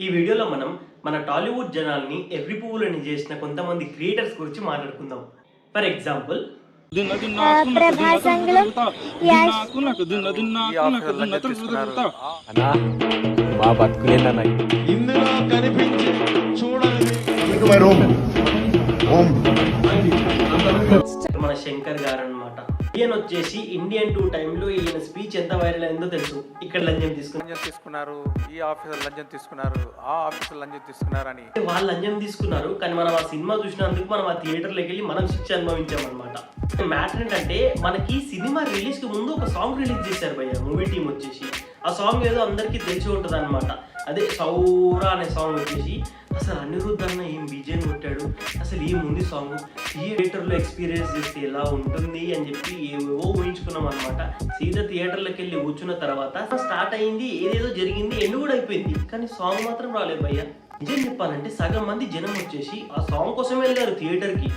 ఈ వీడియోలో మనం మన టాలీవుడ్ జనాల్ని ఎవ్రి పువ్వులని చేసిన కొంతమంది క్రియేటర్స్ గురించి మాట్లాడుకుందాం. ఫర్ ఎగ్జాంపుల్ ప్రభాసంలో యాష్ అన్నా మా బతుకులేందన్నా ఇందులో కనిపించి చూడండి. my room. Home. మన శంకర్ గారు అన్నమాట. ఈయన వచ్చేసి ఇండియన్ 2 టైంలో ఈయన స్పీచ్ ఎంత వైరల్ అయిందో తెలుసు. ఇక్కడ లంచం తీసుకున్నారు, ఈ ఆఫీసర్ లంచం తీసుకున్నారు, ఆ ఆఫీసర్ లంచం తీసుకున్నారు అని వాళ్ళు లంచం తీసుకున్నారు. కానీ మనం ఆ సినిమా చూసినందుకు మనం ఆ థియేటర్లోకి వెళ్ళి మనం శిక్ష అనుభవించామన్నమాట. మ్యాటర్ ఏంటంటే మనకి సినిమా రిలీజ్ కి ముందు ఒక సాంగ్ రిలీజ్ చేశారు భయ్య మూవీ టీం వచ్చేసి. ఆ సాంగ్ ఏదో అందరికీ తెలిసి ఉంటుంది అనమాట. అదే సౌరా అనే సాంగ్ వచ్చేసి అసలు అనిరుద్ధ్ అన్న ఏం బీజేం కొట్టాడు, అసలు ఏముంది సాంగ్, థియేటర్లో ఎక్స్పీరియన్స్ చేస్తే ఎలా ఉంటుంది అని చెప్పి ఏవేవో ఊహించుకున్నాం అనమాట. సీదా థియేటర్లోకి వెళ్ళి కూర్చున్న తర్వాత స్టార్ట్ అయింది, ఏదేదో జరిగింది, ఎండు కూడా అయిపోయింది. కానీ సాంగ్ మాత్రం రాలేదు భయ్య. నిజం చెప్పాలంటే సగం మంది జనం వచ్చేసి ఆ సాంగ్ కోసం వెళ్ళారు థియేటర్కి.